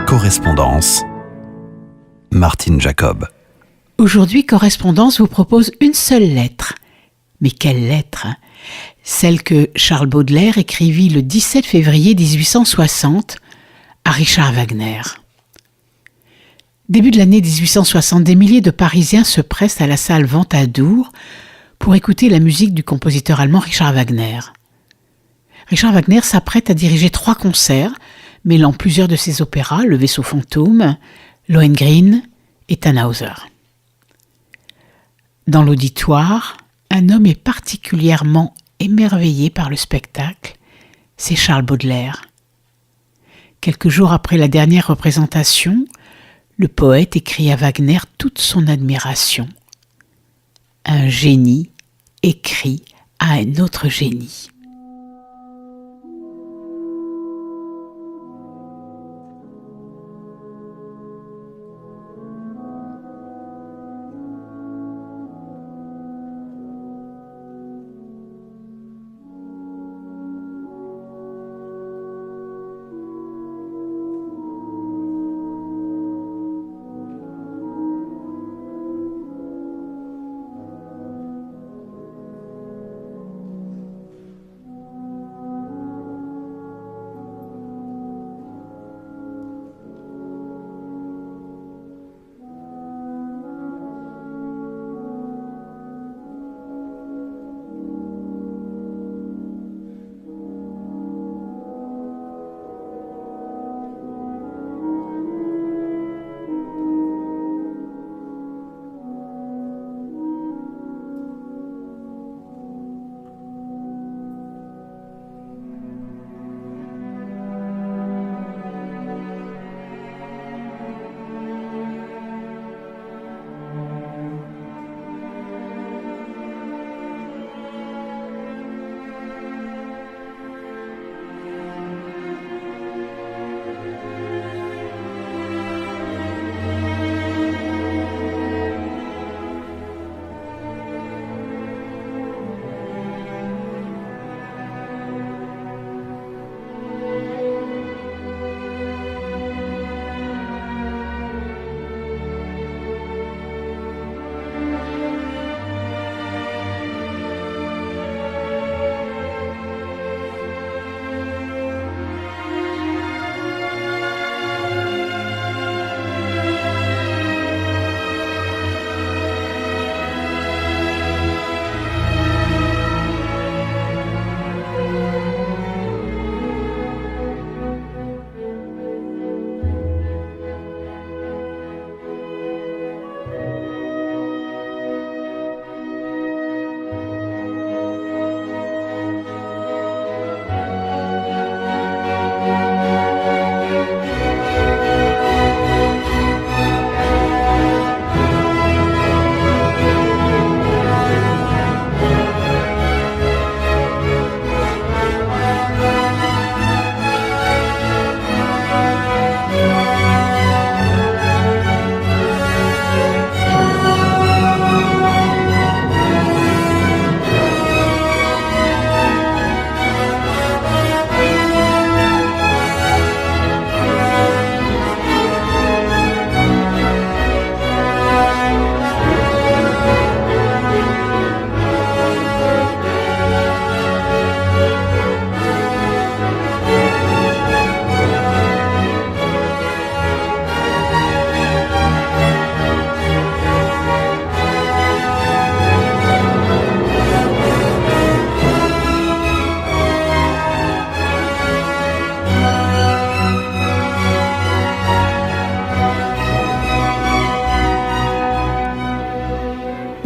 Correspondance, Martine Jacob. Aujourd'hui, Correspondance vous propose une seule lettre. Mais quelle lettre ? Celle que Charles Baudelaire écrivit le 17 février 1860 à Richard Wagner. Début de l'année 1860, des milliers de Parisiens se pressent à la salle Ventadour pour écouter la musique du compositeur allemand Richard Wagner. Richard Wagner s'apprête à diriger 3 concerts mêlant plusieurs de ses opéras, Le Vaisseau fantôme, Lohengrin et Tannhäuser. Dans l'auditoire, un homme est particulièrement émerveillé par le spectacle, c'est Charles Baudelaire. Quelques jours après la dernière représentation, le poète écrit à Wagner toute son admiration. Un génie écrit à un autre génie.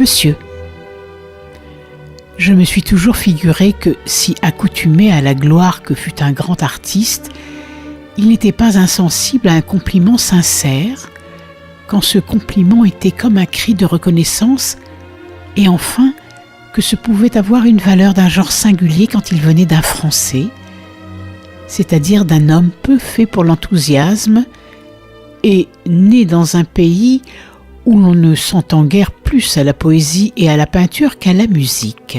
Monsieur, je me suis toujours figuré que, si accoutumé à la gloire que fut un grand artiste, il n'était pas insensible à un compliment sincère, quand ce compliment était comme un cri de reconnaissance, et enfin que ce pouvait avoir une valeur d'un genre singulier quand il venait d'un Français, c'est-à-dire d'un homme peu fait pour l'enthousiasme et né dans un pays où l'on ne s'entend guère plus à la poésie et à la peinture qu'à la musique.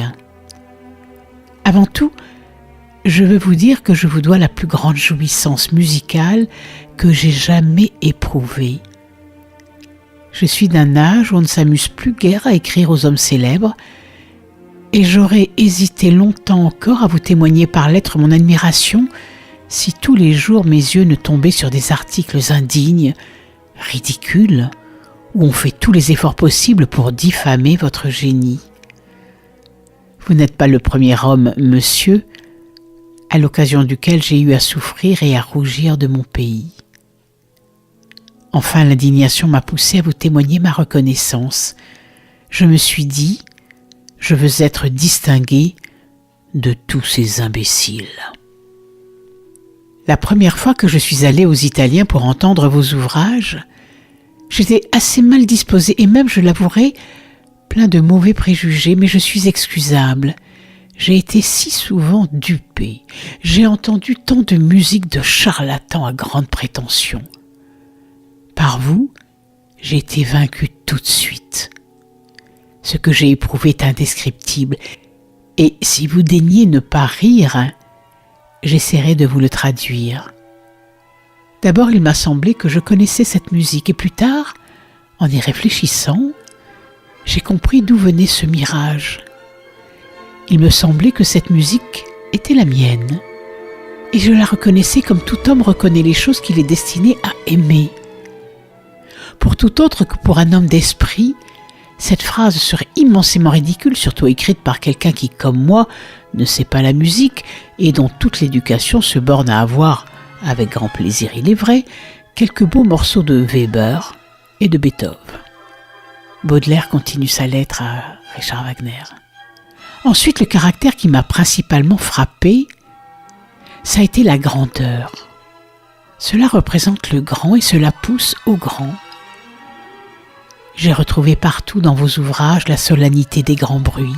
Avant tout, je veux vous dire que je vous dois la plus grande jouissance musicale que j'ai jamais éprouvée. Je suis d'un âge où on ne s'amuse plus guère à écrire aux hommes célèbres, et j'aurais hésité longtemps encore à vous témoigner par lettres mon admiration si tous les jours mes yeux ne tombaient sur des articles indignes, ridicules, où on fait tous les efforts possibles pour diffamer votre génie. Vous n'êtes pas le premier homme, monsieur, à l'occasion duquel j'ai eu à souffrir et à rougir de mon pays. Enfin, l'indignation m'a poussé à vous témoigner ma reconnaissance. Je me suis dit, je veux être distingué de tous ces imbéciles. La première fois que je suis allé aux Italiens pour entendre vos ouvrages, j'étais assez mal disposé et même, je l'avouerai, plein de mauvais préjugés, mais je suis excusable. J'ai été si souvent dupé. J'ai entendu tant de musique de charlatans à grande prétention. Par vous, j'ai été vaincu tout de suite. Ce que j'ai éprouvé est indescriptible, et si vous daignez ne pas rire, j'essaierai de vous le traduire. D'abord, il m'a semblé que je connaissais cette musique, et plus tard, en y réfléchissant, j'ai compris d'où venait ce mirage. Il me semblait que cette musique était la mienne, et je la reconnaissais comme tout homme reconnaît les choses qu'il est destiné à aimer. Pour tout autre que pour un homme d'esprit, cette phrase serait immensément ridicule, surtout écrite par quelqu'un qui, comme moi, ne sait pas la musique et dont toute l'éducation se borne à avoir, avec grand plaisir il est vrai, quelques beaux morceaux de Weber et de Beethoven. Baudelaire continue sa lettre à Richard Wagner. Ensuite, le caractère qui m'a principalement frappé, ça a été la grandeur. Cela représente le grand et cela pousse au grand. J'ai retrouvé partout dans vos ouvrages la solennité des grands bruits,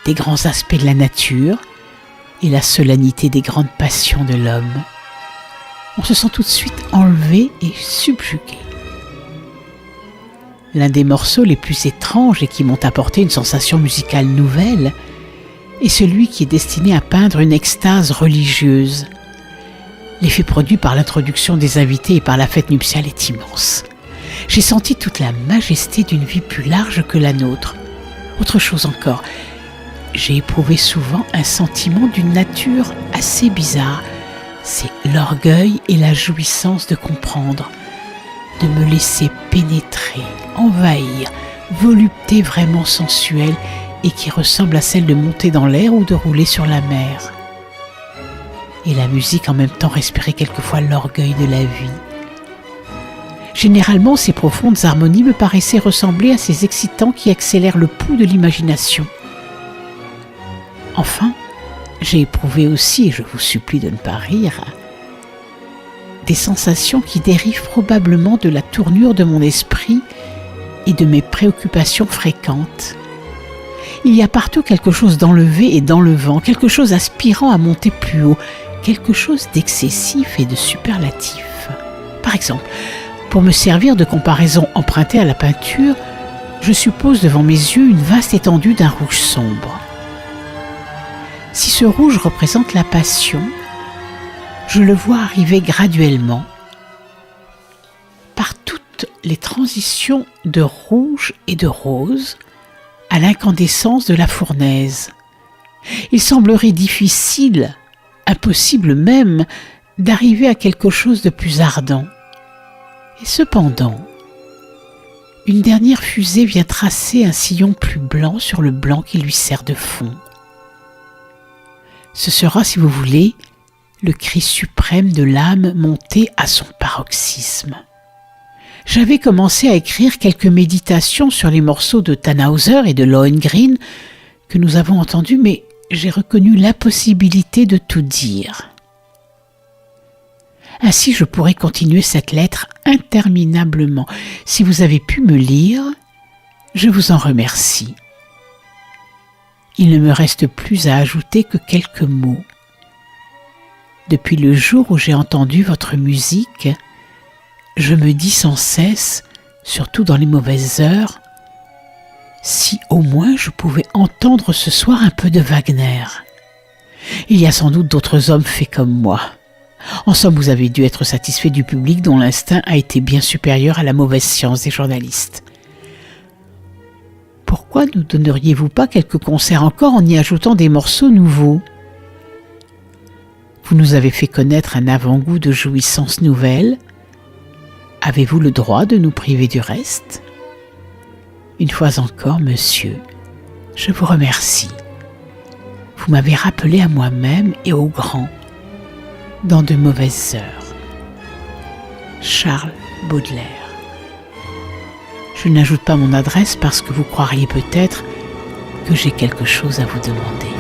des grands aspects de la nature et la solennité des grandes passions de l'homme. On se sent tout de suite enlevé et subjugué. L'un des morceaux les plus étranges et qui m'ont apporté une sensation musicale nouvelle est celui qui est destiné à peindre une extase religieuse. L'effet produit par l'introduction des invités et par la fête nuptiale est immense. J'ai senti toute la majesté d'une vie plus large que la nôtre. Autre chose encore, j'ai éprouvé souvent un sentiment d'une nature assez bizarre. C'est l'orgueil et la jouissance de comprendre, de me laisser pénétrer, envahir, volupté vraiment sensuelle et qui ressemble à celle de monter dans l'air ou de rouler sur la mer. Et la musique en même temps respirait quelquefois l'orgueil de la vie. Généralement, ces profondes harmonies me paraissaient ressembler à ces excitants qui accélèrent le pouls de l'imagination. Enfin, j'ai éprouvé aussi, et je vous supplie de ne pas rire, des sensations qui dérivent probablement de la tournure de mon esprit et de mes préoccupations fréquentes. Il y a partout quelque chose d'enlevé et d'enlevant, quelque chose aspirant à monter plus haut, quelque chose d'excessif et de superlatif. Par exemple, pour me servir de comparaison empruntée à la peinture, je suppose devant mes yeux une vaste étendue d'un rouge sombre. Si ce rouge représente la passion, je le vois arriver graduellement par toutes les transitions de rouge et de rose à l'incandescence de la fournaise. Il semblerait difficile, impossible même, d'arriver à quelque chose de plus ardent. Et cependant, une dernière fusée vient tracer un sillon plus blanc sur le blanc qui lui sert de fond. Ce sera, si vous voulez, le cri suprême de l'âme montée à son paroxysme. J'avais commencé à écrire quelques méditations sur les morceaux de Tannhäuser et de Lohengrin que nous avons entendus, mais j'ai reconnu l'impossibilité de tout dire. Ainsi, je pourrais continuer cette lettre interminablement. Si vous avez pu me lire, je vous en remercie. Il ne me reste plus à ajouter que quelques mots. Depuis le jour où j'ai entendu votre musique, je me dis sans cesse, surtout dans les mauvaises heures, si au moins je pouvais entendre ce soir un peu de Wagner. Il y a sans doute d'autres hommes faits comme moi. En somme, vous avez dû être satisfait du public dont l'instinct a été bien supérieur à la mauvaise science des journalistes. Pourquoi ne donneriez-vous pas quelques concerts encore en y ajoutant des morceaux nouveaux ? Vous nous avez fait connaître un avant-goût de jouissances nouvelles. Avez-vous le droit de nous priver du reste ? Une fois encore, monsieur, je vous remercie. Vous m'avez rappelé à moi-même et aux grands dans de mauvaises heures. Charles Baudelaire. Je n'ajoute pas mon adresse parce que vous croiriez peut-être que j'ai quelque chose à vous demander.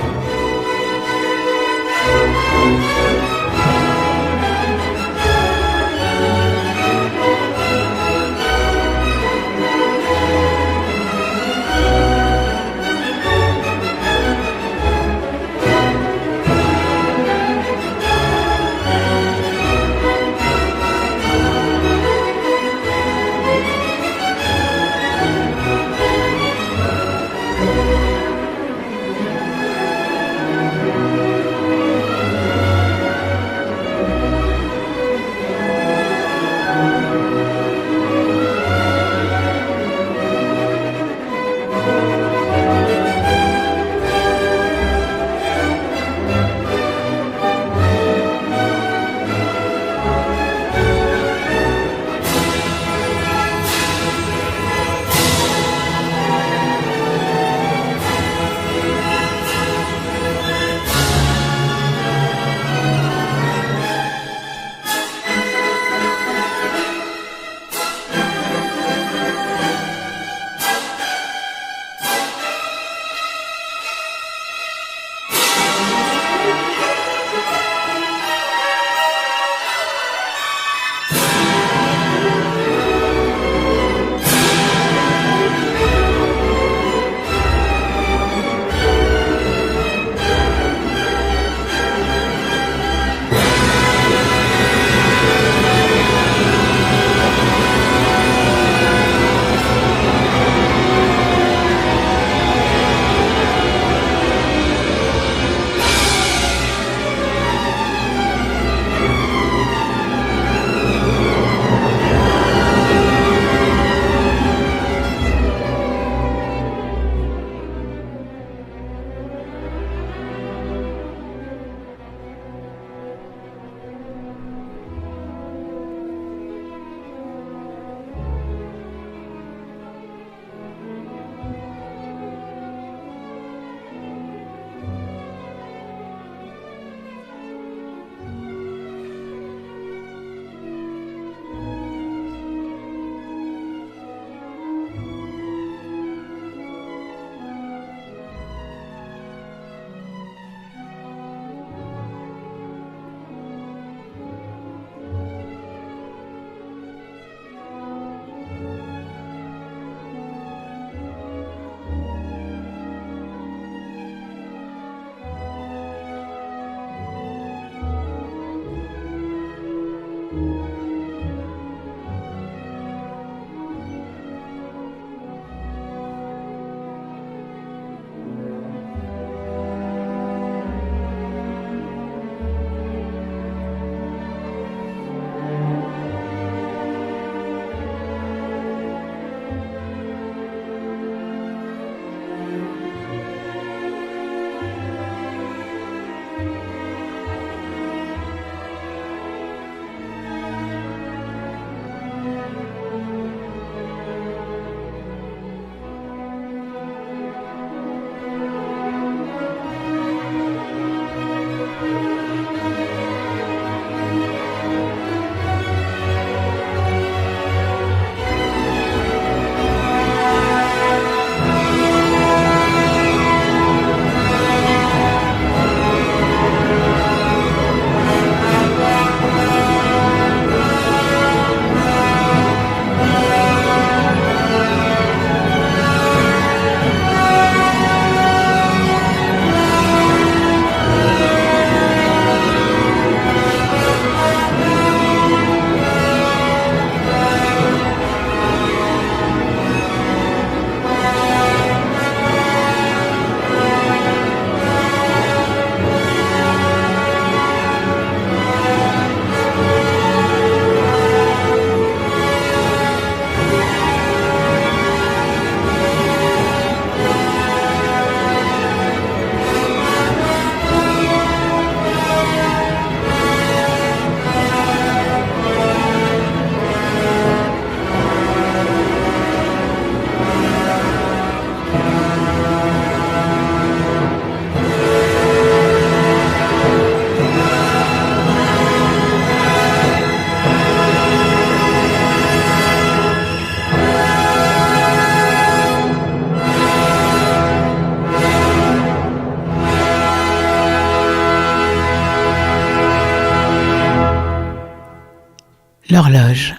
L'horloge.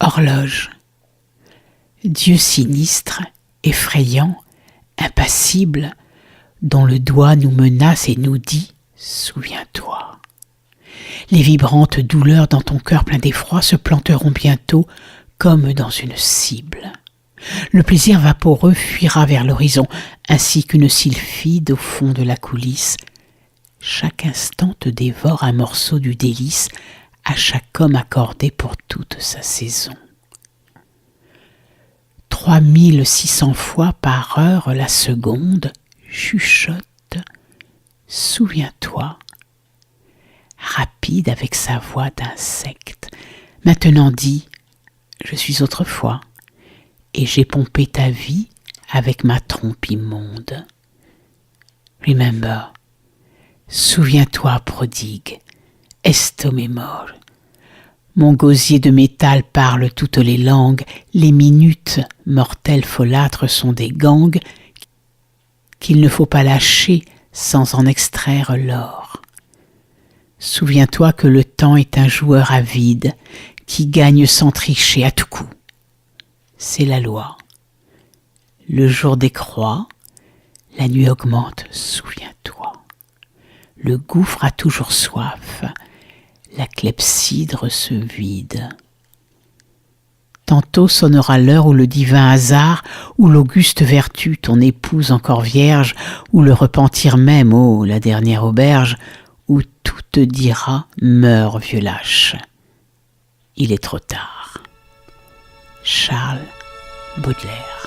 Horloge. Dieu sinistre, effrayant, impassible, dont le doigt nous menace et nous dit « Souviens-toi ». Les vibrantes douleurs dans ton cœur plein d'effroi se planteront bientôt comme dans une cible. Le plaisir vaporeux fuira vers l'horizon, ainsi qu'une sylphide au fond de la coulisse. Chaque instant te dévore un morceau du délice, à chaque homme accordé pour toute sa saison. 3600 fois par heure la seconde chuchote « Souviens-toi ». Rapide avec sa voix d'insecte, maintenant dit « Je suis autrefois, et j'ai pompé ta vie avec ma trompe immonde. » Remember, souviens-toi prodigue, esto memor. Mon gosier de métal parle toutes les langues, les minutes, mortelles folâtres, sont des gangs qu'il ne faut pas lâcher sans en extraire l'or. Souviens-toi que le temps est un joueur avide qui gagne sans tricher à tout coup. C'est la loi. Le jour décroît, la nuit augmente, souviens-toi. Le gouffre a toujours soif, la clepsydre se vide. Tantôt sonnera l'heure où le divin hasard, où l'auguste vertu, ton épouse encore vierge, où le repentir même, oh, la dernière auberge, où tout te dira « Meurs, vieux lâche ». Il est trop tard. Charles Baudelaire.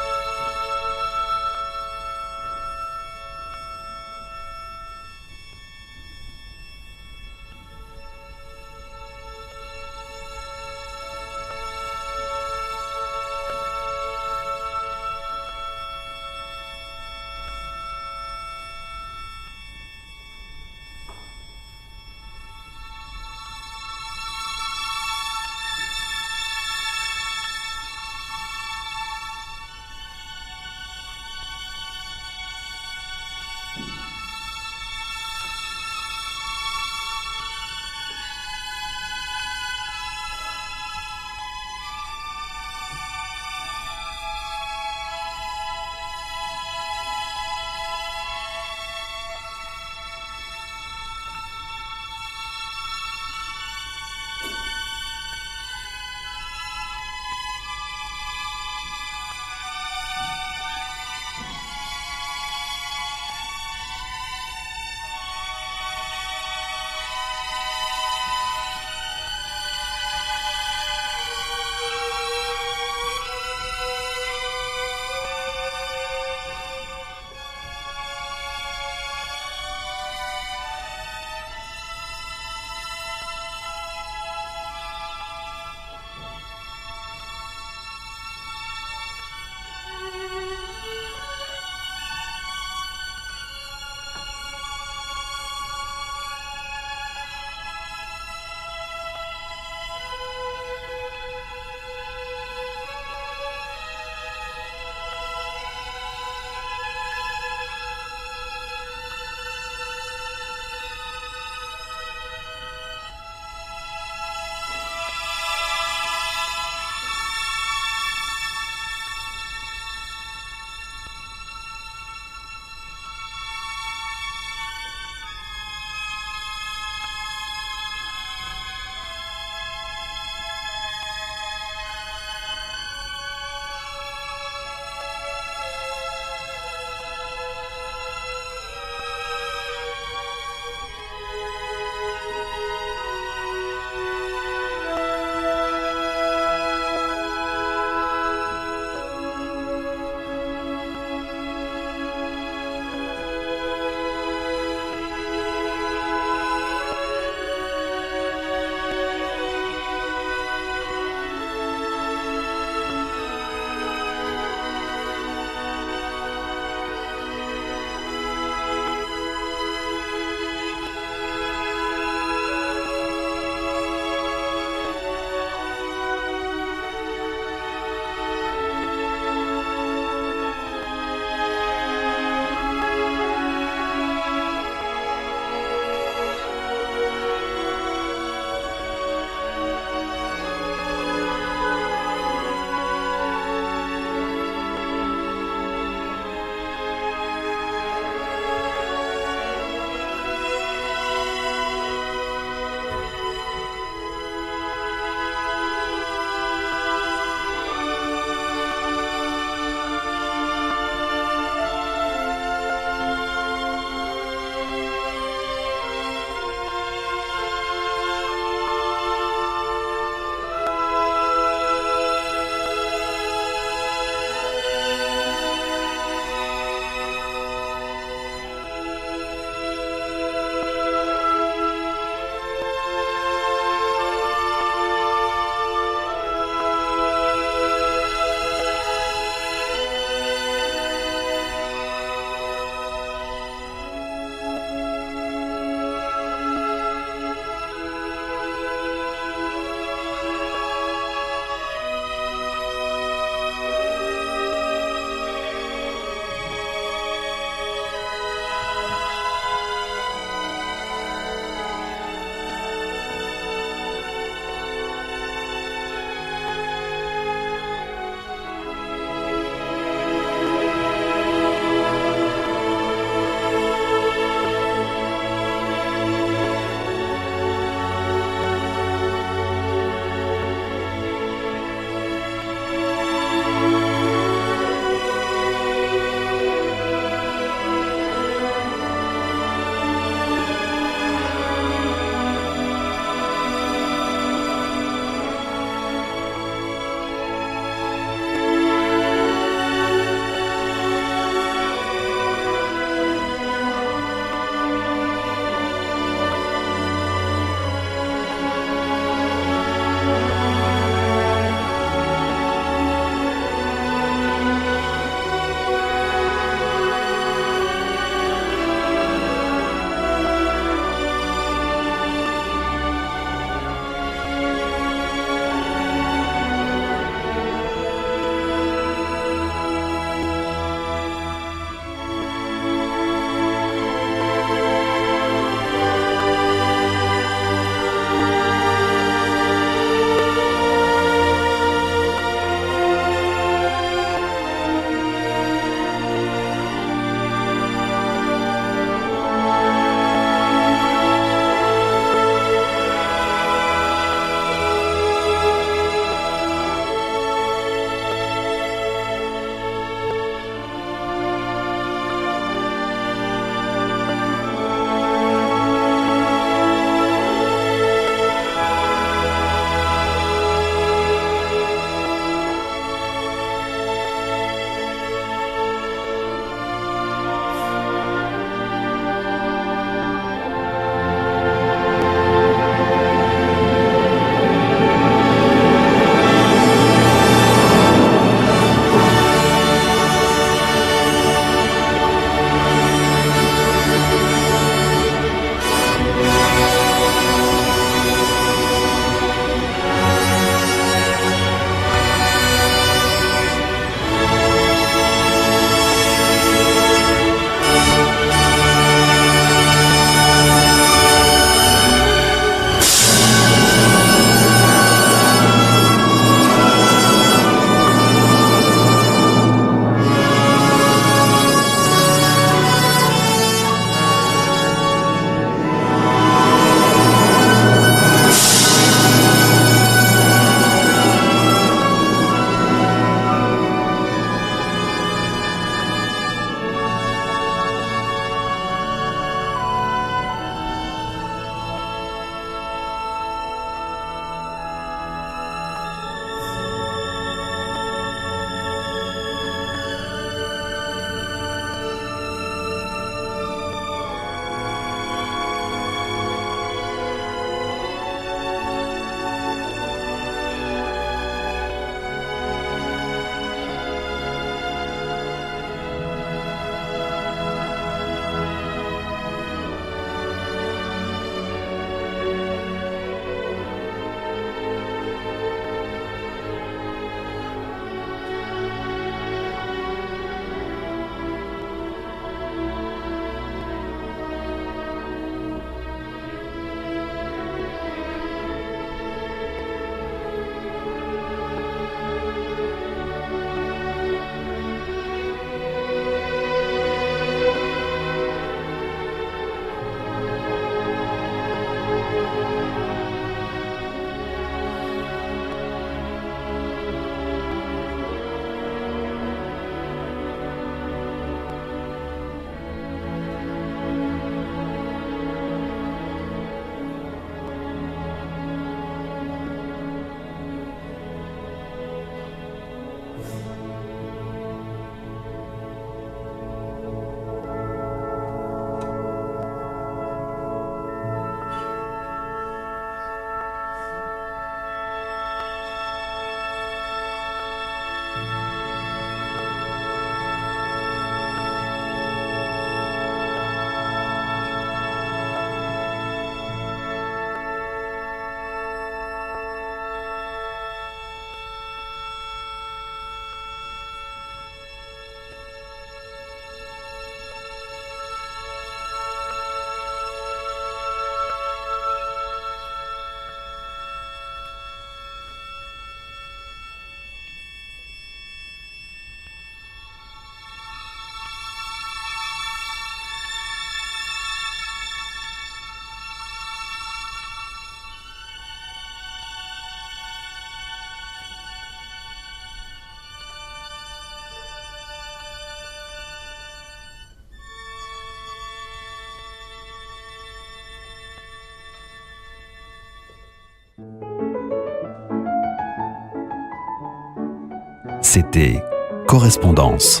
C'était Correspondance.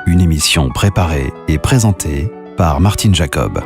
Une émission préparée et présentée par Martine Jacob.